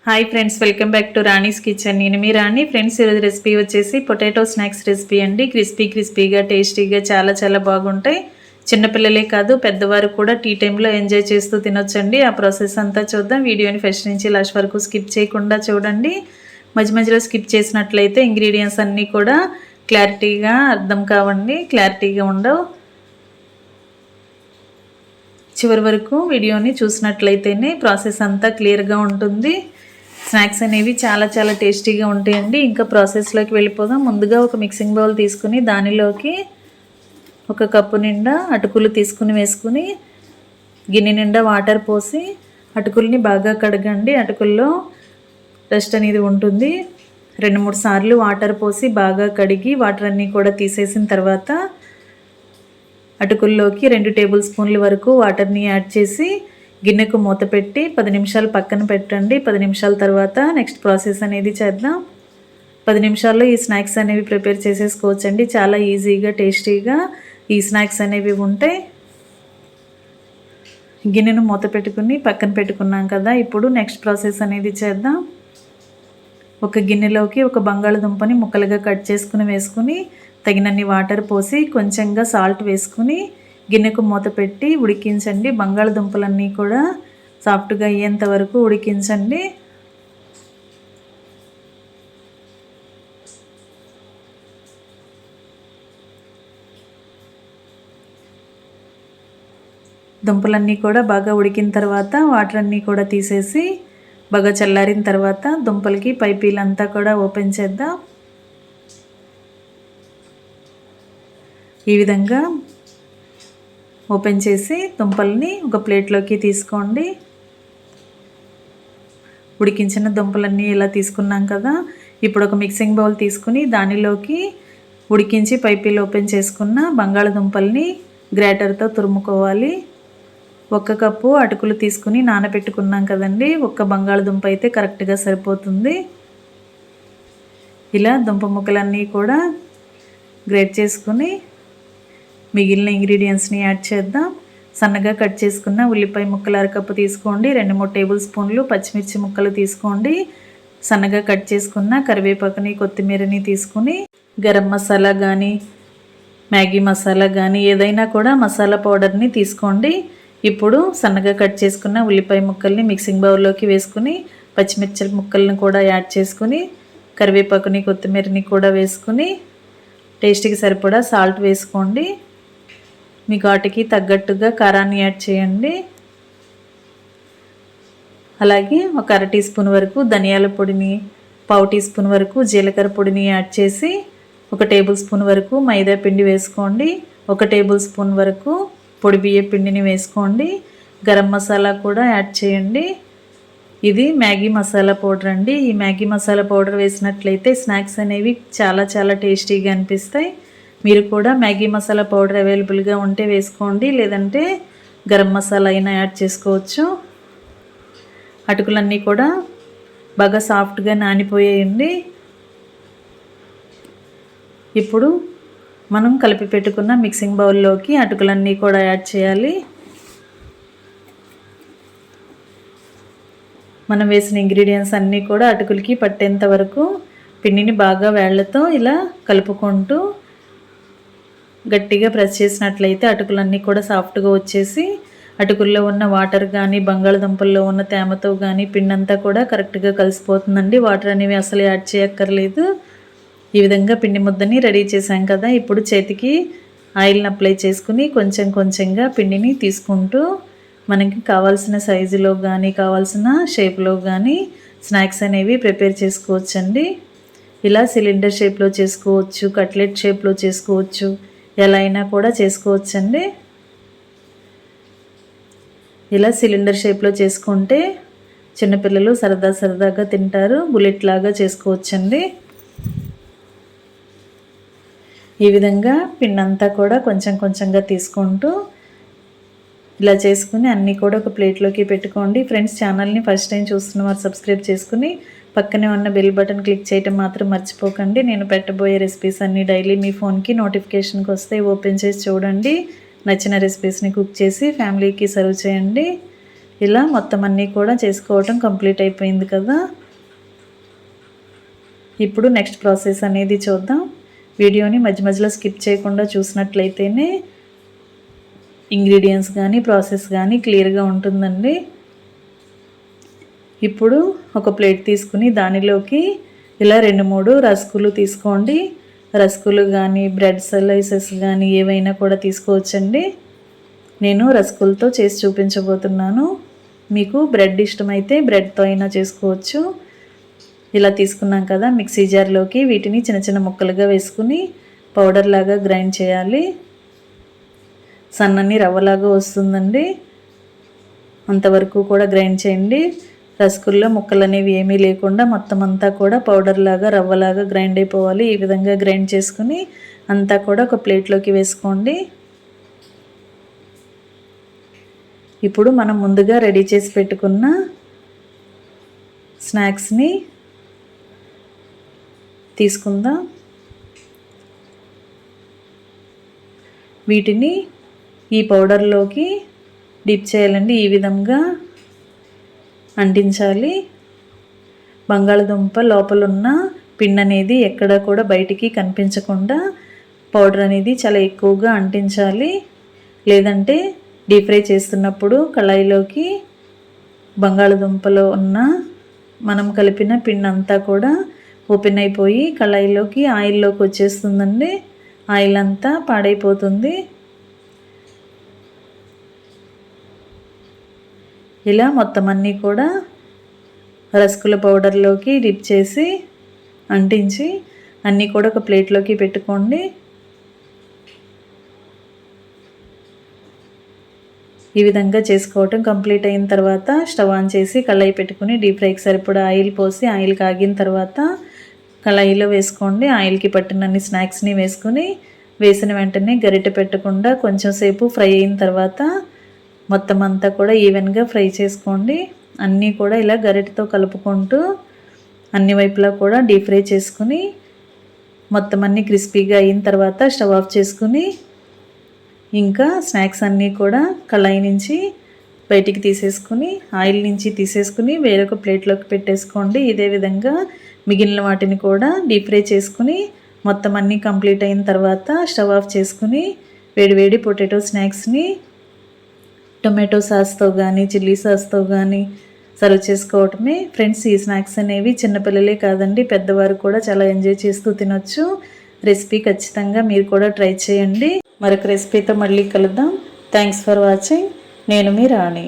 Hi friends, welcome back to Rani's kitchen. నేను మీ రాణి. Friends, ఈరోజు recipe వచ్చేసి పొటాటో స్నాక్స్ రెసిపీ అండి. క్రిస్పీగా టేస్టీగా చాలా బాగుంటాయి. చిన్నపిల్లలే కాదు, పెద్దవారు కూడా టీ టైంలో ఎంజాయ్ చేస్తూ తినొచ్చండి. ఆ ప్రాసెస్ అంతా చూద్దాం. వీడియోని ఫస్ట్ నుంచి లాస్ట్ వరకు స్కిప్ చేయకుండా చూడండి. మధ్యలో స్కిప్ చేసినట్లయితే ఇంగ్రీడియంట్స్ అన్నీ కూడా క్లారిటీగా అర్థం కావండి, క్లారిటీగా ఉండవు. చివరి వరకు వీడియోని చూసినట్లయితేనే ప్రాసెస్ అంతా క్లియర్గా ఉంటుంది. స్నాక్స్ అనేవి చాలా టేస్టీగా ఉంటాయండి. ఇంకా ప్రాసెస్లోకి వెళ్ళిపోదాం. ముందుగా ఒక మిక్సింగ్ బౌల్ తీసుకుని దానిలోకి ఒక కప్పు నిండా అటుకులు తీసుకుని వేసుకుని గిన్నె నిండా వాటర్ పోసి అటుకుల్ని బాగా కడగండి. అటుకుల్లో డస్ట్ అనేది ఉంటుంది. 2-3 సార్లు వాటర్ పోసి బాగా కడిగి వాటర్ అన్నీ కూడా తీసేసిన తర్వాత అటుకుల్లోకి 2 టేబుల్ స్పూన్ల వరకు వాటర్ని యాడ్ చేసి గిన్నెకు మూత పెట్టి 10 నిమిషాలు పక్కన పెట్టండి. 10 నిమిషాల తర్వాత నెక్స్ట్ ప్రాసెస్ అనేది చేద్దాం. 10 నిమిషాల్లో ఈ స్నాక్స్ అనేవి ప్రిపేర్ చేసేసుకోవచ్చండి. చాలా ఈజీగా టేస్టీగా ఈ స్నాక్స్ అనేవి ఉంటాయి. గిన్నెను మూత పెట్టుకుని పక్కన పెట్టుకున్నాం కదా. ఇప్పుడు నెక్స్ట్ ప్రాసెస్ అనేది చేద్దాం. ఒక గిన్నెలోకి ఒక బంగాళదుంపని ముక్కలుగా కట్ చేసుకుని వేసుకుని తగినన్ని వాటర్ పోసి కొంచెంగా సాల్ట్ వేసుకుని గిన్నెకు మూత పెట్టి ఉడికించండి. బంగాళదుంపలన్నీ కూడా సాఫ్ట్గా అయ్యేంత వరకు ఉడికించండి. దుంపలన్నీ కూడా బాగా ఉడికిన తర్వాత వాటర్ అన్నీ కూడా తీసేసి బాగా చల్లారిన తర్వాత దుంపలకి పైపీలంతా కూడా ఓపెన్ చేద్దాం. ఈ విధంగా ఓపెన్ చేసి దుంపల్ని ఒక ప్లేట్లోకి తీసుకోండి. ఉడికించిన దుంపలన్నీ ఇలా తీసుకున్నాం కదా. ఇప్పుడు ఒక మిక్సింగ్ బౌల్ తీసుకుని దానిలోకి ఉడికించి పైపీలు ఓపెన్ చేసుకున్న బంగాళదుంపల్ని గ్రేటర్తో తురుముకోవాలి. 1 కప్పు అటుకులు తీసుకుని నానబెట్టుకున్నాం కదండి. 1 బంగాళదుంప అయితే కరెక్ట్గా సరిపోతుంది. ఇలా దుంప ముక్కలన్నీ కూడా గ్రేట్ చేసుకుని మిగిలిన ఇంగ్రీడియంట్స్ని యాడ్ చేద్దాం. సన్నగా కట్ చేసుకున్న ఉల్లిపాయ ముక్కలు 1 కప్పు తీసుకోండి. 2-3 టేబుల్ స్పూన్లు పచ్చిమిర్చి ముక్కలు తీసుకోండి. సన్నగా కట్ చేసుకున్న కరివేపాకుని కొత్తిమీరని తీసుకుని గరం మసాలా కానీ మ్యాగీ మసాలా కానీ ఏదైనా కూడా మసాలా పౌడర్ని తీసుకోండి. ఇప్పుడు సన్నగా కట్ చేసుకున్న ఉల్లిపాయ ముక్కల్ని మిక్సింగ్ బౌల్లోకి వేసుకుని పచ్చిమిర్చి ముక్కల్ని కూడా యాడ్ చేసుకుని కరివేపాకుని కొత్తిమీరని కూడా వేసుకుని టేస్ట్కి సరిపడా సాల్ట్ వేసుకోండి. మీ ఘాటుకి తగ్గట్టుగా కారాన్ని యాడ్ చేయండి. అలాగే ఒక 1/2 టీ స్పూన్ వరకు ధనియాల పొడిని, 1/4 టీ స్పూన్ వరకు జీలకర్ర పొడిని యాడ్ చేసి 1 టేబుల్ స్పూన్ వరకు మైదా పిండి వేసుకోండి. 1 టేబుల్ స్పూన్ వరకు పొడి బియ్య పిండిని వేసుకోండి. గరం మసాలా కూడా యాడ్ చేయండి. ఇది మ్యాగీ మసాలా పౌడర్ అండి. ఈ మ్యాగీ మసాలా పౌడర్ వేసినట్లయితే స్నాక్స్ అనేవి చాలా టేస్టీగా అనిపిస్తాయి. మీరు కూడా మ్యాగీ మసాలా పౌడర్ అవైలబుల్గా ఉంటే వేసుకోండి, లేదంటే గరం మసాలా అయినా యాడ్ చేసుకోవచ్చు. అటుకులన్నీ కూడా బాగా సాఫ్ట్గా నానిపోయాయండి. ఇప్పుడు మనం కలిపి పెట్టుకున్న మిక్సింగ్ బౌల్లోకి అటుకులన్నీ కూడా యాడ్ చేయాలి. మనం వేసిన ఇంగ్రీడియంట్స్ అన్నీ కూడా అటుకులకి పట్టేంత వరకు పిండిని బాగా వేళ్లతో ఇలా కలుపుకుంటూ గట్టిగా ప్రెస్ చేసినట్లయితే అటుకులన్నీ కూడా సాఫ్ట్గా వచ్చేసి అటుకుల్లో ఉన్న వాటర్ కానీ బంగాళదుంపల్లో ఉన్న తేమతో కానీ పిండి అంతా కూడా కరెక్ట్గా కలిసిపోతుందండి. వాటర్ అనేవి అసలు యాడ్ చేయక్కర్లేదు. ఈ విధంగా పిండి ముద్దని రెడీ చేశాం కదా. ఇప్పుడు చేతికి ఆయిల్ని అప్లై చేసుకుని కొంచెంగా పిండిని తీసుకుంటూ మనకి కావాల్సిన సైజులో కానీ కావాల్సిన షేప్లో కానీ స్నాక్స్ అనేవి ప్రిపేర్ చేసుకోవచ్చండి. ఇలా సిలిండర్ షేప్లో చేసుకోవచ్చు, కట్లెట్ షేప్లో చేసుకోవచ్చు, ఎలా అయినా కూడా చేసుకోవచ్చండి. ఇలా సిలిండర్ షేప్లో చేసుకుంటే చిన్నపిల్లలు సరదాగా తింటారు. బుల్లెట్ లాగా చేసుకోవచ్చండి. ఈ విధంగా పిండంతా కూడా కొంచెంగా తీసుకుంటూ ఇలా చేసుకుని అన్నీ కూడా ఒక ప్లేట్లోకి పెట్టుకోండి. ఫ్రెండ్స్, ఛానల్ని ఫస్ట్ టైం చూస్తున్న వారు సబ్స్క్రైబ్ చేసుకుని పక్కనే ఉన్న బెల్ బటన్ క్లిక్ చేయడం మాత్రం మర్చిపోకండి. నేను పెట్టబోయే రెసిపీస్ అన్నీ డైలీ మీ ఫోన్కి నోటిఫికేషన్కి వస్తాయి. ఓపెన్ చేసి చూడండి. నచ్చిన రెసిపీస్ని కుక్ చేసి ఫ్యామిలీకి సర్వ్ చేయండి. ఇలా మొత్తం అన్నీ కూడా చేసుకోవటం కంప్లీట్ అయిపోయింది కదా. ఇప్పుడు నెక్స్ట్ ప్రాసెస్ అనేది చూద్దాం. వీడియోని మధ్య మధ్యలో స్కిప్ చేయకుండా చూసినట్లయితేనే ఇంగ్రీడియంట్స్ కానీ ప్రాసెస్ కానీ క్లియర్గా ఉంటుందండి. ఇప్పుడు ఒక ప్లేట్ తీసుకుని దానిలోకి ఇలా 2-3 రస్కులు తీసుకోండి. రస్కులు కానీ బ్రెడ్ స్లైసెస్ కానీ ఏవైనా కూడా తీసుకోవచ్చండి. నేను రస్కులతో చేసి చూపించబోతున్నాను. మీకు బ్రెడ్ ఇష్టమైతే బ్రెడ్తో అయినా చేసుకోవచ్చు. ఇలా తీసుకున్నాం కదా, మిక్సీ జార్లోకి వీటిని చిన్న చిన్న ముక్కలుగా వేసుకుని పౌడర్ లాగా గ్రైండ్ చేయాలి. సన్నని రవ్వలాగా వస్తుందండి, అంతవరకు కూడా గ్రైండ్ చేయండి. రస్కుల్లో ముక్కలు అనేవి ఏమీ లేకుండా మొత్తం అంతా కూడా పౌడర్ లాగా రవ్వలాగా గ్రైండ్ అయిపోవాలి. ఈ విధంగా గ్రైండ్ చేసుకుని అంతా కూడా ఒక ప్లేట్లోకి వేసుకోండి. ఇప్పుడు మనం ముందుగా రెడీ చేసి పెట్టుకున్న స్నాక్స్ని తీసుకుందాం. వీటిని ఈ పౌడర్లోకి డిప్ చేయాలండి. ఈ విధంగా అంటించాలి. బంగాళదుంప లోపల ఉన్న పిండి అనేది ఎక్కడ కూడా బయటికి కనిపించకుండా పౌడర్ అనేది చాలా ఎక్కువగా అంటించాలి. లేదంటే డీప్ ఫ్రై చేస్తున్నప్పుడు కళాయిలోకి బంగాళదుంపలో ఉన్న మనం కలిపిన పిండి అంతా కూడా ఓపెన్ అయిపోయి కళాయిలోకి ఆయిల్లోకి వచ్చేస్తుందండి. ఆయిల్ అంతా పాడైపోతుంది. ఇలా మొత్తం అన్నీ కూడా రస్కుల పౌడర్లోకి డిప్ చేసి అంటించి అన్నీ కూడా ఒక ప్లేట్లోకి పెట్టుకోండి. ఈ విధంగా చేసుకోవటం కంప్లీట్ అయిన తర్వాత స్టవ్ ఆన్ చేసి కళాయి పెట్టుకుని డీప్ ఫ్రైకి సరిపడా ఆయిల్ పోసి ఆయిల్ కాగిన తర్వాత కళాయిలో వేసుకోండి. ఆయిల్కి పట్టినన్ని స్నాక్స్ని వేసుకుని వేసిన వెంటనే గరిటె పెట్టకుండా కొంచెం సేపు ఫ్రై అయిన తర్వాత మొత్తం అంతా కూడా ఈవెన్గా ఫ్రై చేసుకోండి. అన్నీ కూడా ఇలా గరిటెతో కలుపుకుంటూ అన్ని వైపులా కూడా డీప్ ఫ్రై చేసుకుని మొత్తం అన్నీ క్రిస్పీగా అయిన తర్వాత స్టవ్ ఆఫ్ చేసుకుని ఇంకా స్నాక్స్ అన్నీ కూడా కళాయి నుంచి బయటికి తీసేసుకుని ఆయిల్ నుంచి తీసేసుకుని వేరొక ప్లేట్లోకి పెట్టేసుకోండి. ఇదే విధంగా మిగిలిన వాటిని కూడా డీప్ ఫ్రై చేసుకుని మొత్తం అన్నీ కంప్లీట్ అయిన తర్వాత స్టవ్ ఆఫ్ చేసుకుని వేడివేడి పొటాటో స్నాక్స్ని టొమాటో సాస్తో కానీ చిల్లీ సాస్తో కానీ సర్వ్ చేసుకోవటమే. ఫ్రెండ్స్, ఈ స్నాక్స్ అనేవి చిన్నపిల్లలే కాదండి, పెద్దవారు కూడా చాలా ఎంజాయ్ చేస్తూ తినొచ్చు. రెసిపీ ఖచ్చితంగా మీరు కూడా ట్రై చేయండి. మరొక రెసిపీతో మళ్ళీ కలుద్దాం. Thanks for watching. నేను మీ రాణి.